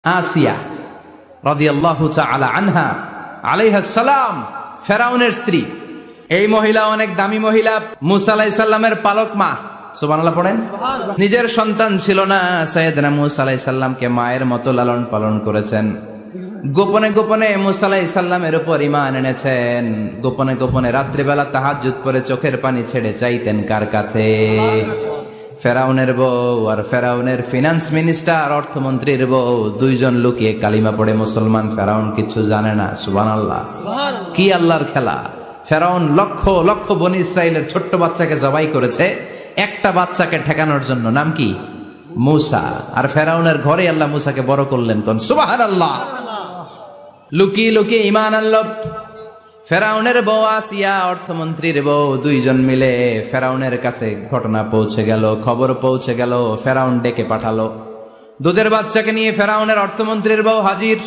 আসিয়া রাদিয়াল্লাহু তাআলা আনহা আলাইহাস সালাম, ফেরাউনের স্ত্রী। এই মহিলা অনেক দামি মহিলা, মুসা আলাইহিস সালামের পালক মা। সুবহানাল্লাহ পড়েন। নিজের সন্তান ছিল না, সাইয়েদনা মুসা আলাইহিস সালামকে মায়ের মতো লালন পালন করেছেন। গোপনে গোপনে মুসা আলাইহিস সালামের উপর ঈমান এনেছেন। গোপনে গোপনে রাত্রিবেলা তাহাজ্জুদ পড়ে চোখের পানি ছেড়ে চাইতেন কার কাছে? ফেরাউনের বউ আর ফেরাউনের ফিনান্স মিনিস্টার, অর্থমন্ত্রীর বউ, দুইজন লুকিয়ে কালিমা পড়ে মুসলমান। ফেরাউন কিছু জানে না। সুবহানাল্লাহ। কি আল্লাহর খেলা! ফেরাউন লক্ষ লক্ষ বনি ইসরাইলের ছোট্ট বাচ্চাকে জবাই করেছে একটা বাচ্চাকে ঠেকানোর জন্য। নাম কি? মুসা। আর ফেরাউনের ঘরে আল্লাহ মুসাকে বড় করলেন। কোন সুবহানাল্লাহ! লুকিয়ে লুকিয়ে ঈমান আনলো। ফেরাউনের বউ আসিয়া, অর্থমন্ত্রীর বউ, দুইজন মিলে ফেরাউনের কাছে ঘটনা পৌঁছে গেল, খবর পৌঁছে গেল। ফেরাউন ডেকে পাঠালো। দুধের বাচ্চাকে নিয়ে ফেরাউনের অর্থমন্ত্রীর বউ হাজির।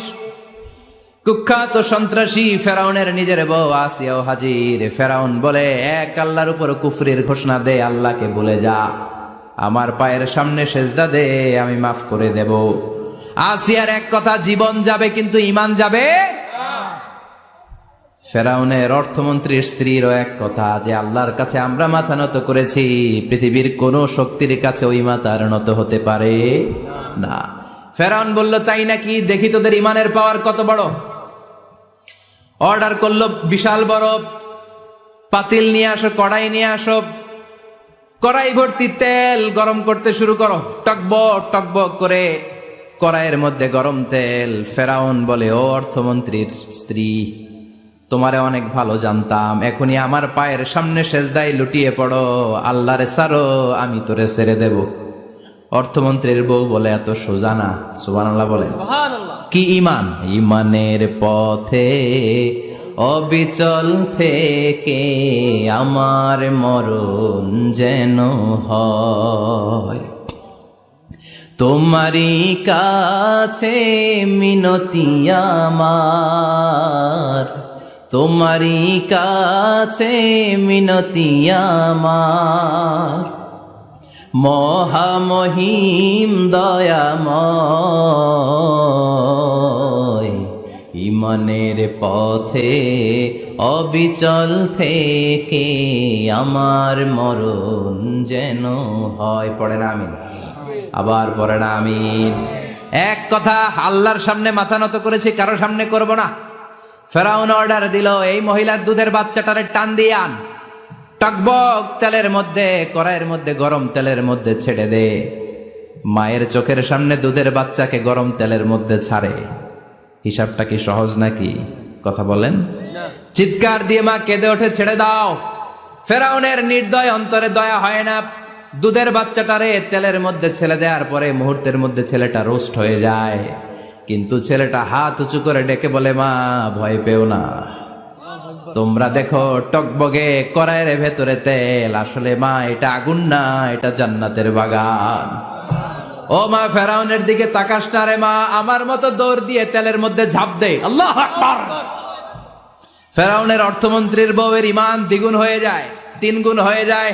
কুখ্যাত সন্ত্রাসী ফেরাউনের নিজের বউ আসিয়াও হাজির। ফেরাউন বলে, এক আল্লাহর উপর কুফরির ঘোষণা দে, আল্লাহকে বলে যা, আমার পায়ের সামনে সেজদা দে, আমি মাফ করে দেব। আসিয়ার এক কথা, জীবন যাবে কিন্তু ঈমান যাবে। ফেরাউনের অর্থমন্ত্রীর স্ত্রীরও এক কথা, যে আল্লাহর কাছে আমরা মাথা নত করেছি, পৃথিবীর কোন শক্তির কাছে ওই মাথার নত হতে পারে না। ফেরাউন বলল, তাই নাকি? দেখি তোদের ঈমানের পাওয়ার কত বড়। অর্ডার করলো, বিশাল বড় পাতিল নিয়ে আসো, কড়াই নিয়ে আসো, কড়াই ভর্তি তেল গরম করতে শুরু করো। টকবক টকবক করে কড়াইয়ের মধ্যে গরম তেল। ফেরাউন বলে, ও অর্থমন্ত্রীর স্ত্রী, তোমারে অনেক ভালো জানতাম, এখনই আমার পায়ের সামনে সেজদায় লুটিয়ে পড়ো, আল্লাহরে ছাড়ো, আমি তোরে ছেড়ে দেব। অর্থমন্ত্রীর বউ বলে, এত সোজা না। সুবহানাল্লাহ বলে। কি ঈমান? ঈমানের পথে অবিচল থেকে আমার মরণ যেন হয়, তোমারই কাছে মিনতি আমার, তোমারই কাছে মিনতি আমার, মহামহিম দয়াময়, ঈমানের পথে অবিচল থেকে আমার মরণ যেন হয়। পড়ে না আমিন? আবার পড়ে না আমিন? এক কথা, আল্লাহর সামনে মাথা নত করেছি, কারো সামনে করব না। ফেরাউন অর্ডার দিল, এই মহিলার দুধের বাচ্চাটারে টান দিয়ে আন, টকবক তেলের মধ্যে, কড়াইয়ের মধ্যে গরম তেলের মধ্যে ছেড়ে দে। মায়ের চোখের সামনে দুধের বাচ্চাকে গরম তেলের মধ্যে ছাড়ে। হিসাবটা কি সহজ নাকি? কথা বলেন। চিৎকার দিয়ে মা কেঁদে ওঠে, ছেড়ে দাও। ফেরাউনের নির্দয় অন্তরে দয়া হয় না। দুধের বাচ্চাটারে তেলের মধ্যে ছেড়ে দেওয়ার পরে মুহূর্তের মধ্যে ছেলেটা রোস্ট হয়ে যায়। কিন্তু ছেলেটা হাত উঁচু করে ডেকে বলে, মা ভয় পেও না, তোমরা দেখো টকবগে কড়াইয়ের ভেতরে তেল, আসলে মা এটা আগুন না, এটা জান্নাতের বাগান। ও মা, ফেরাউনের দিকে তাকাস না রে মা, আমার মতো দৌড় দিয়ে তেলের মধ্যে ঝাঁপ দে। আল্লাহু আকবার। ফেরাউনের অর্থমন্ত্রীর বউয়ের ঈমান দ্বিগুণ হয়ে যায়, 3 গুণ হয়ে যায়।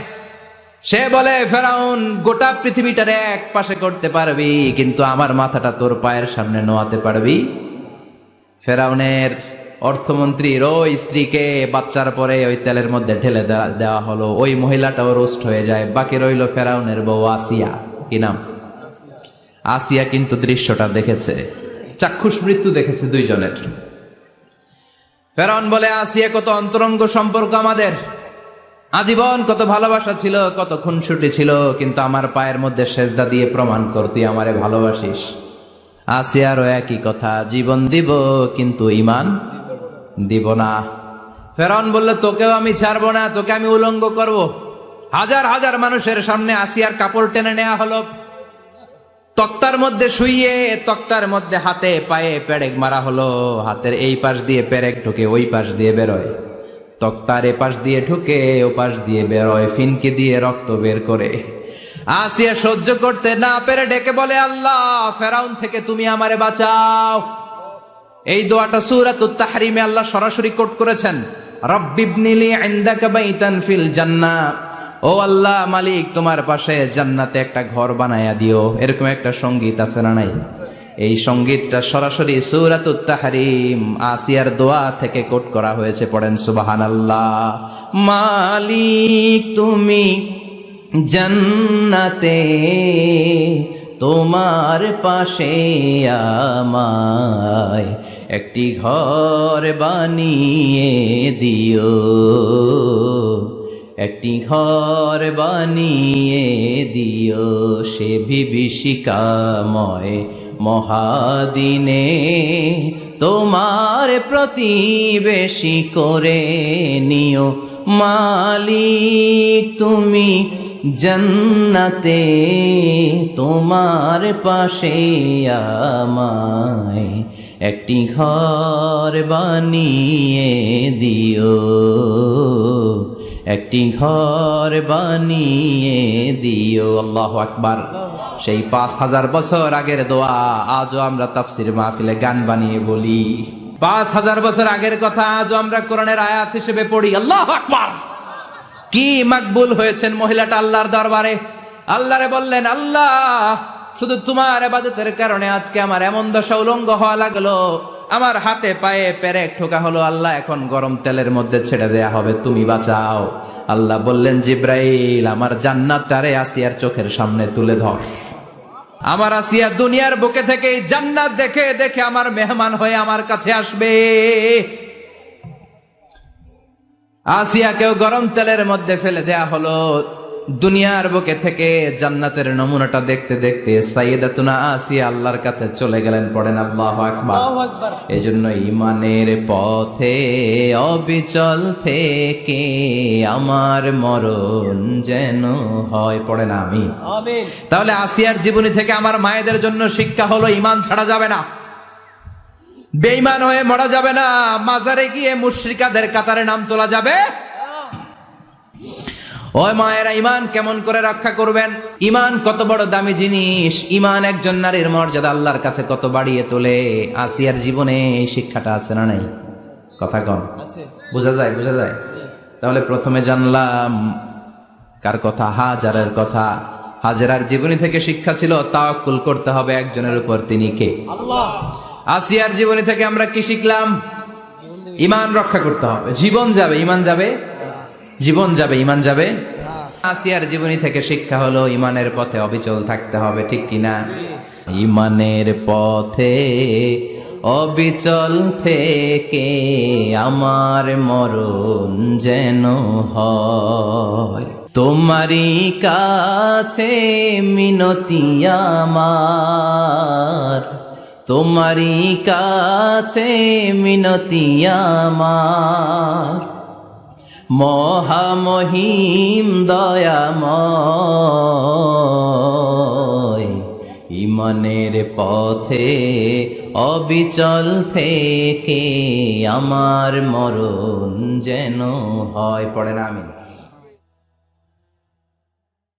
সে বলে, ফেরাউন, গোটা পৃথিবীটারে এক পাশে করতে পারবি, কিন্তু আমার মাথাটা তোর পায়ের সামনে নোয়াতে পারবি? ফেরাউনের অর্থমন্ত্রীর ওই স্ত্রীকে বাচ্চার পরে ওই তেলের মধ্যে ঢেলে দেওয়া হলো। ওই মহিলাটাও রোস্ট হয়ে যায়। বাকি রইল ফেরাউনের বউ আসিয়া। কি নাম? আসিয়া কিন্তু দৃশ্যটা দেখেছে, চাক্ষুষ মৃত্যু দেখেছে দুইজনের। ফেরাউন বলে, আসিয়া, কত অন্তরঙ্গ সম্পর্ক আমাদের, আজীবন কত ভালোবাসা ছিল, কত খুনসুটি ছিল, কিন্তু আমার পায়ের মধ্যে সেজদা দিয়ে প্রমাণ কর তুই আমারে ভালোবাসিস। আসিয়ারও একই কথা, জীবন দিব কিন্তু ঈমান দিব না। ফেরাউন বলল, তোকেও আমি ছাড়বো না, তোকে আমি উলঙ্গ করব। হাজার হাজার মানুষের সামনে আসিয়ার কাপড় টেনে নেওয়া হলো, তক্তার মধ্যে শুইয়ে তক্তার মধ্যে হাতে পায়ে পেরেক মারা হলো। হাতের এই পাশ দিয়ে পেরেক ঢুকে ওই পাশ দিয়ে বেরোয়, তক্তার এ পাশ দিয়ে ঢুকে ও পাশ দিয়ে বেরোয়, ফিনকে দিয়ে রক্ত বের করে। আসিয়া সহ্য করতে না পেরে ডেকে বলে, আল্লাহ, ফেরাউন থেকে তুমি আমারে বাঁচাও। এই দোয়াটা সূরাতুত তাহরিমে আল্লাহ সরাসরি কোট করেছেন, রব্বিবনিলি ইনদাকা বাইতান ফিল জান্নাহ, ও আল্লাহ মালিক, তোমার পাশে জান্নাতে একটা ঘর বানায়া দিও। এরকম একটা সঙ্গীত আছে না নাই? এই সঙ্গীতটা সরাসরি সূরাতুত তাহরিম আসিয়ার দোয়া থেকে কোট করা হয়েছে, পড়েন সুবহানাল্লাহ। মালিক তুমি জান্নাতে, তোমার পাশে আমায় একটি ঘর বানিয়ে দিও, একটি ঘর বানিয়ে দিও, সে বিভীষিকাময় মহাদিনে তোমার প্রতিবেশী করে নিও। মালিক তুমি জান্নাতে, তোমার পাশে আমায় একটি ঘর বানিয়ে দিও, একটি ঘর বানিয়ে দিও। আল্লাহু আকবার। সেই ৫,০০০ বছর আগের দোয়া আজও আমরা তাফসীর মাহফিলে গান বানিয়ে বলি। ৫,০০০ বছর আগের কথা আজও আমরা কোরআনের আয়াত হিসেবে পড়ি। আল্লাহু আকবার। কি মাকবুল হয়েছেন মহিলাটা আল্লাহর দরবারে। আল্লাহরে বললেন, আল্লাহ শুধু তোমার ইবাদতের কারণে আজকে আমার এমন দশা উলঙ্গ হওয়া লাগলো, আমার হাতে পায়ে পেরেক ঠোকা হলো, আল্লাহ এখন গরম তেলের মধ্যে ছেড়ে দেয়া হবে, তুমি বাঁচাও। আল্লাহ বললেন, জিব্রাইল আমার জান্নাতটারে আসিয়ার চোখের সামনে তুলে ধর। আমার আসিয়া দুনিয়ার বুকে থেকে জান্নাত দেখে দেখে আমার মেহমান হয়ে আমার কাছে আসবে। আসিয়াকেও গরম তেলের মধ্যে ফেলে দেয়া হলো। দুনিয়ার বুকে থেকে জান্নাতের নমুনাটা দেখতে দেখতে সাইয়েদাতুনা আসিয়া আল্লাহর কাছে চলে গেলেন। পড়েন আল্লাহু আকবার। এজন্য ঈমানের পথে অবিচল থেকে আমার মরণ যেন হয়। পড়েন আমিন। তাহলে আসিয়ার জীবনী থেকে আমার মায়েদের জন্য শিক্ষা হলো, ঈমান ছাড়া যাবে না, বেঈমান হয়ে মরা যাবে না, মাজারে গিয়ে মুশরিকাদের কাতারে নাম তোলা যাবে। ওই মায়েরা ঈমান কেমন করে রক্ষা করবেন? ঈমান কত বড় দামি জিনিস, ঈমান একজন নারীর মর্যাদা আল্লাহর কাছে কত বাড়িয়ে তোলে। আসিয়ার জীবনে এই শিক্ষাটা আছে না নাই? কথা কন, বোঝা যায়? বোঝা যায়। তাহলে প্রথমে জানলাম কার কথা? হাজারের কথা। হাজারার জীবনী থেকে শিক্ষা ছিল তাওয়াক্কুল করতে হবে একজনের উপর, তিনি কে? আল্লাহ। আসিয়ার জীবনী থেকে আমরা কি শিখলাম? ঈমান রক্ষা করতে হবে। জীবন যাবে, ঈমান যাবে, জীবন যাবে, ঈমান যাবে। আসিয়ার জীবনী থেকে শিক্ষা হলো ঈমানের পথে অবিচল থাকতে হবে, ঠিক কিনা? ঈমানের পথে অবিচল থেকে আমার মরণ যেন হয়, তোমারই কাছে মিনতি আমার, তোমারই কাছে মিনতি আমার, মহামহিম দয়াময়, ঈমানের পথে অবিচল থেকে আমার মরণ যেন হয়। পড়েন আমিন।